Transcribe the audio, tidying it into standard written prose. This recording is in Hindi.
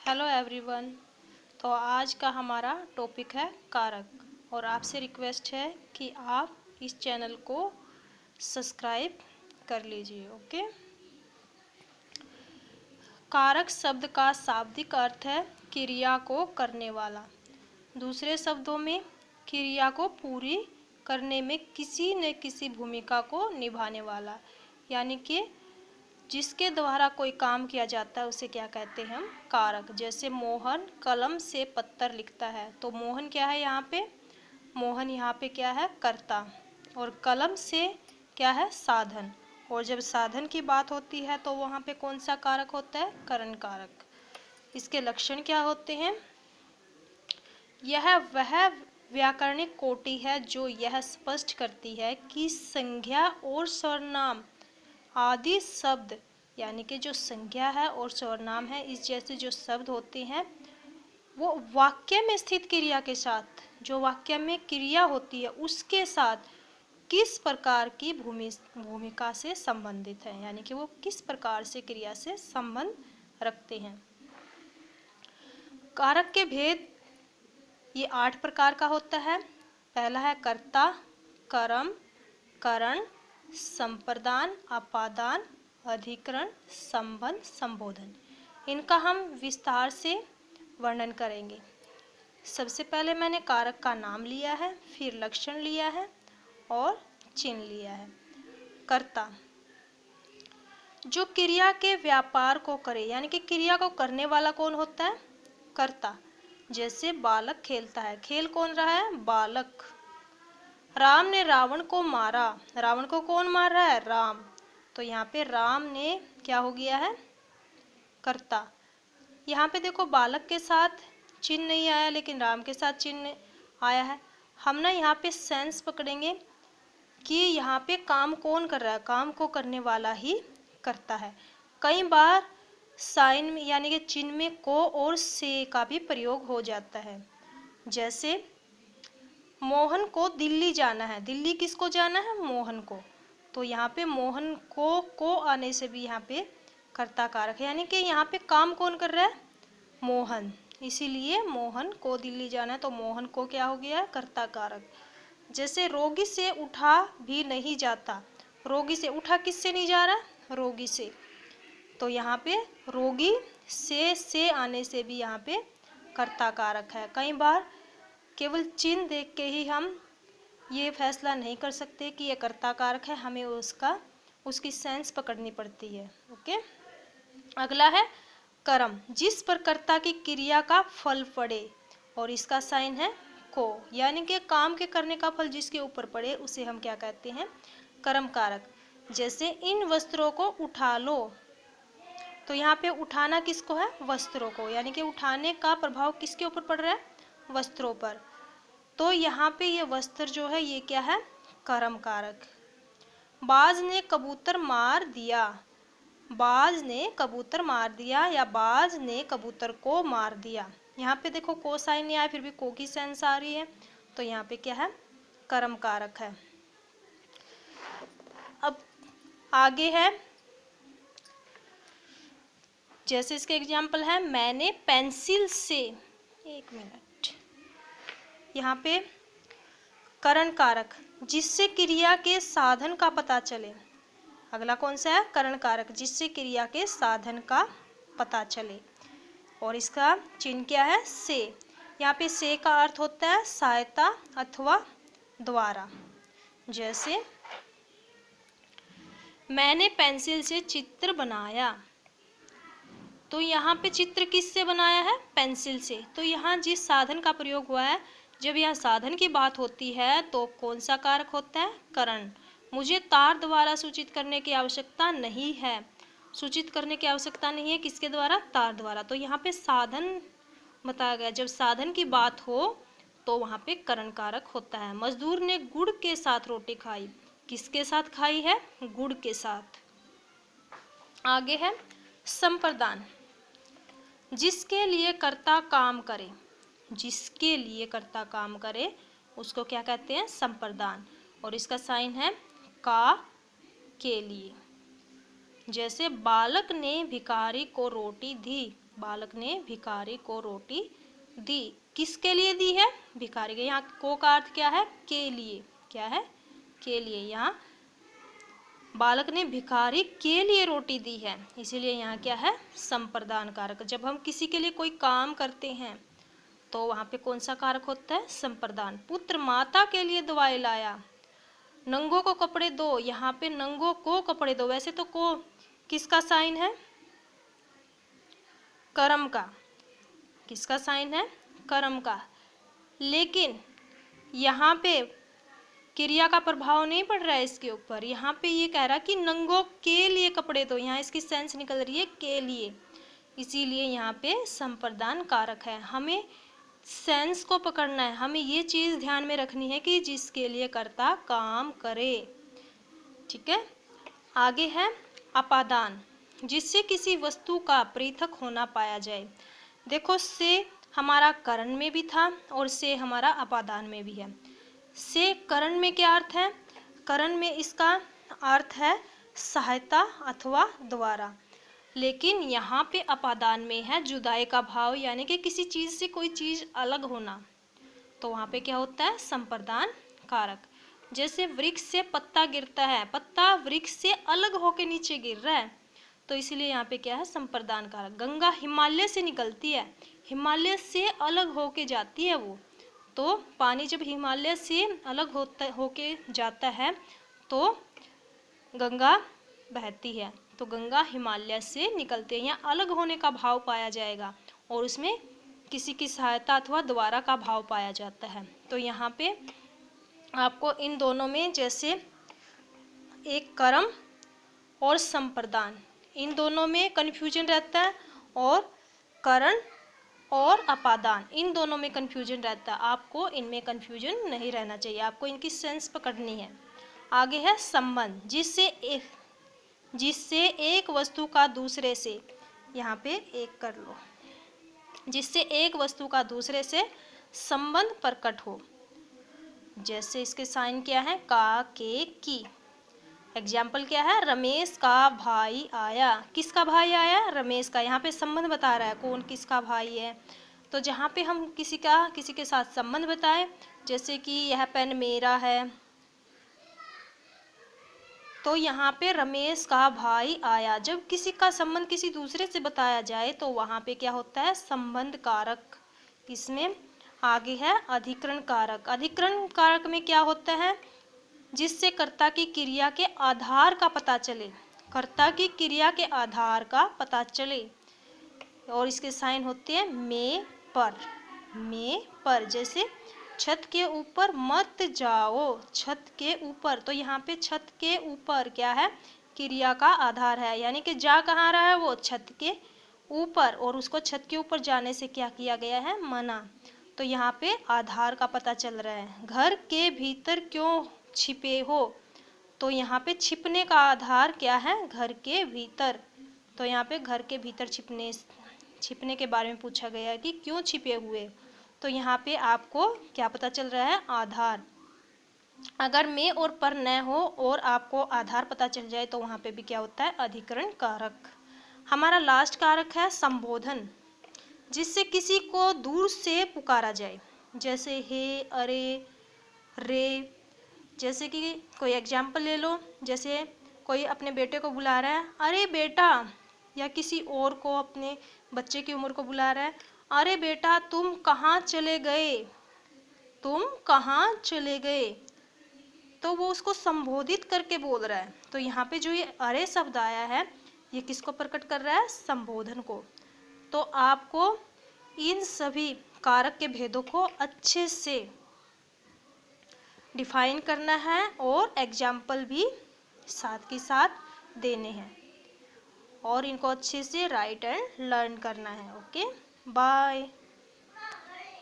Hello everyone. तो आज का हमारा टॉपिक है कारक और आपसे रिक्वेस्ट है कि आप इस चैनल को सब्सक्राइब कर लीजिए। ओके। कारक शब्द का शाब्दिक अर्थ है क्रिया को करने वाला। दूसरे शब्दों में क्रिया को पूरी करने में किसी न किसी भूमिका को निभाने वाला, यानी कि जिसके द्वारा कोई काम किया जाता है उसे क्या कहते हैं हम? कारक। जैसे मोहन कलम से पत्थर लिखता है, तो मोहन क्या है यहाँ पे? मोहन यहाँ पे क्या है? कर्ता। और कलम से क्या है? साधन। और जब साधन की बात होती है तो वहाँ पे कौन सा कारक होता है? करण कारक। इसके लक्षण क्या होते हैं? यह वह व्याकरणिक कोटि है जो यह स्पष्ट करती है कि संज्ञा और सर्वनाम आदि शब्द, यानी कि जो संज्ञा है और सर्वनाम है, इस जैसे जो शब्द होते हैं वो वाक्य में स्थित क्रिया के साथ, जो वाक्य में क्रिया होती है उसके साथ किस प्रकार की भूमिका से संबंधित है, यानी कि वो किस प्रकार से क्रिया से संबंध रखते हैं। कारक के भेद ये 8 प्रकार का होता है। पहला है कर्ता, कर्म, करण, संप्रदान, अपादान, अधिकरण, संबंध, संबोधन। इनका हम विस्तार से वर्णन करेंगे। सबसे पहले मैंने कारक का नाम लिया है, फिर लक्षण लिया है और चिन्ह लिया है। कर्ता जो क्रिया के व्यापार को करे, यानी कि क्रिया को करने वाला कौन होता है? कर्ता। जैसे बालक खेलता है, खेल कौन रहा है? बालक। राम ने रावण को मारा, रावण को कौन मार रहा है? राम। तो यहाँ पे राम ने क्या हो गया है? कर्ता। यहाँ पे देखो बालक के साथ चिन्ह नहीं आया, लेकिन राम के साथ चिन्ह आया है। हम ना यहाँ पे सेंस पकड़ेंगे कि यहाँ पे काम कौन कर रहा है? काम को करने वाला ही करता है। कई बार साइन में, यानी कि चिन्ह में को और से का भी प्रयोग हो जाता है। जैसे मोहन को दिल्ली जाना है, दिल्ली किसको जाना है? मोहन को। तो यहाँ पे मोहन को आने से भी यहाँ पे कर्ता कारक है, यानी कि यहाँ पे काम कौन कर रहा है? मोहन। इसीलिए मोहन को दिल्ली जाना है, तो मोहन को क्या हो गया? कर्ता कारक। जैसे रोगी से उठा भी नहीं जाता, रोगी से उठा किससे नहीं जा रहा? रोगी से। तो यहाँ पे रोगी से आने से भी यहाँ पे कर्ता कारक है। कई बार केवल चिन्ह देख के ही हम ये फैसला नहीं कर सकते कि ये कर्ता कारक है, हमें उसकी सेंस पकड़नी पड़ती है। ओके। अगला है कर्म, जिस पर कर्ता की क्रिया का फल पड़े, और इसका साइन है को, यानी कि काम के करने का फल जिसके ऊपर पड़े उसे हम क्या कहते हैं? कर्म कारक। जैसे इन वस्त्रों को उठा लो, तो यहाँ पे उठाना किसको है? वस्त्रों को, यानी कि उठाने का प्रभाव किसके ऊपर पड़ रहा है? वस्त्रों पर। तो यहाँ पे ये वस्त्र जो है ये क्या है? कर्म कारक। बाज ने कबूतर मार दिया, बाज ने कबूतर मार दिया या बाज ने कबूतर को मार दिया। यहाँ पे देखो को साइन नहीं आया, फिर भी को की सेंस आ रही है, तो यहाँ पे क्या है? कर्म कारक है। अब आगे है, जैसे इसके एग्जाम्पल है मैंने पेंसिल से, एक मिनट, यहाँ पे करण कारक, जिससे क्रिया के साधन का पता चले। अगला कौन सा है? करण कारक, जिससे क्रिया के साधन का पता चले। और इसका चिन्ह क्या है? से। यहाँ पे से का अर्थ होता है सहायता अथवा द्वारा। जैसे मैंने पेंसिल से चित्र बनाया, तो यहाँ पे चित्र किससे बनाया है? पेंसिल से। तो यहाँ जिस साधन का प्रयोग हुआ है, जब यह साधन की बात होती है तो कौन सा कारक होता है? करण। मुझे तार द्वारा सूचित करने की आवश्यकता नहीं है, सूचित करने की आवश्यकता नहीं है, किसके द्वारा? तार द्वारा। तो यहाँ पे साधन बताया गया, जब साधन की बात हो तो वहाँ पे करण कारक होता है। मजदूर ने गुड़ के साथ रोटी खाई, किसके साथ खाई है? गुड़ के साथ। आगे है संप्रदान, जिसके लिए कर्ता काम करे, जिसके लिए कर्ता काम करे उसको क्या कहते हैं? संप्रदान। और इसका साइन है का, के लिए। जैसे बालक ने भिखारी को रोटी दी, बालक ने भिखारी को रोटी दी। किसके लिए दी है? भिखारी के। यहाँ को का अर्थ क्या है? के लिए। क्या है? के लिए। यहाँ बालक ने भिखारी के लिए रोटी दी है, इसीलिए यहाँ क्या है? संप्रदान कारक। जब हम किसी के लिए कोई काम करते हैं तो वहाँ पे कौन सा कारक होता है? संप्रदान। पुत्र माता के लिए दवाई लाया। नंगों को कपड़े दो। यहाँ पे नंगों को कपड़े दो। वैसे तो को किसका साइन है? कर्म का। किसका साइन है? कर्म का। लेकिन यहाँ पे क्रिया का प्रभाव नहीं पड़ रहा है इसके ऊपर। यहाँ पे ये कह रहा कि नंगों के लिए कपड़े दो। यहाँ इसकी सेंस निकल रही है के लिए, इसीलिए यहाँ पे संप्रदान कारक है। हमें सेंस को पकड़ना है, हमें ये चीज़ ध्यान में रखनी है कि जिसके लिए कर्ता काम करे। ठीक है। आगे है अपादान, जिससे किसी वस्तु का पृथक होना पाया जाए। देखो से हमारा करण में भी था और से हमारा अपादान में भी है। से करण में क्या अर्थ है? करण में इसका अर्थ है सहायता अथवा द्वारा, लेकिन यहाँ पे अपादान में है जुदाई का भाव, यानी कि किसी चीज़ से कोई चीज़ अलग होना। तो वहाँ पे क्या होता है? संप्रदान कारक। जैसे वृक्ष से पत्ता गिरता है, पत्ता वृक्ष से अलग होके नीचे गिर रहा है, तो इसलिए यहाँ पे क्या है? संप्रदान कारक। गंगा हिमालय से निकलती है, हिमालय से अलग होके जाती है वो, तो पानी जब हिमालय से अलग होके जाता है तो गंगा बहती है। तो गंगा हिमालय से निकलते हैं, यहाँ अलग होने का भाव पाया जाएगा और उसमें किसी की सहायता अथवा द्वारा का भाव पाया जाता है। तो यहाँ पे आपको इन दोनों में, जैसे एक कर्म और संप्रदान, इन दोनों में कन्फ्यूजन रहता है, और करण और अपादान, इन दोनों में कन्फ्यूजन रहता है। आपको इनमें कन्फ्यूजन नहीं रहना चाहिए, आपको इनकी सेंस पकड़नी है। आगे है संबंध, जिससे एक वस्तु का दूसरे से, यहाँ पे एक कर लो, जिससे एक वस्तु का दूसरे से संबंध प्रकट हो। जैसे इसके साइन क्या है? का, के, की। एग्जाम्पल क्या है? रमेश का भाई आया। किसका भाई आया? रमेश का। यहाँ पे संबंध बता रहा है कौन किसका भाई है। तो जहाँ पे हम किसी के साथ संबंध बताएं, जैसे कि यह पेन मेरा है, तो यहाँ पे रमेश का भाई आया। जब किसी का संबंध किसी दूसरे से बताया जाए तो वहाँ पे क्या होता है? संबंध कारक। इसमें आगे है अधिकरण कारक। अधिकरण कारक में क्या होता है? जिससे कर्ता की क्रिया के आधार का पता चले, कर्ता की क्रिया के आधार का पता चले। और इसके साइन होते हैं में, पर। में, पर। जैसे छत के ऊपर मत जाओ, छत के ऊपर, तो यहाँ पे छत के ऊपर क्या है? क्रिया का आधार है, यानी कि जा कहाँ रहा है वो? छत के ऊपर, और उसको छत के ऊपर जाने से क्या किया गया है? मना। तो यहाँ पे आधार का पता चल रहा है। घर के भीतर क्यों छिपे हो? तो यहाँ पे छिपने का आधार क्या है? घर के भीतर। तो यहाँ पे घर के भीतर छिपने के बारे में पूछा गया है कि क्यों छिपे हुए। तो यहाँ पे आपको क्या पता चल रहा है? आधार। अगर में और पर न हो और आपको आधार पता चल जाए तो वहाँ पे भी क्या होता है? अधिकरण कारक। हमारा लास्ट कारक है संबोधन, जिससे किसी को दूर से पुकारा जाए। जैसे हे, अरे, रे। जैसे कि कोई एग्जाम्पल ले लो, जैसे कोई अपने बेटे को बुला रहा है, अरे बेटा, या किसी और को अपने बच्चे की उम्र को बुला रहा है, अरे बेटा तुम कहाँ चले गए? तुम कहाँ चले गए? तो वो उसको संबोधित करके बोल रहा है। तो यहाँ पे जो ये अरे शब्द आया है, ये किसको प्रकट कर रहा है? संबोधन को। तो आपको इन सभी कारक के भेदों को अच्छे से डिफाइन करना है और एग्जाम्पल भी साथ के साथ देने हैं, और इनको अच्छे से राइट एंड लर्न करना है। Okay, bye.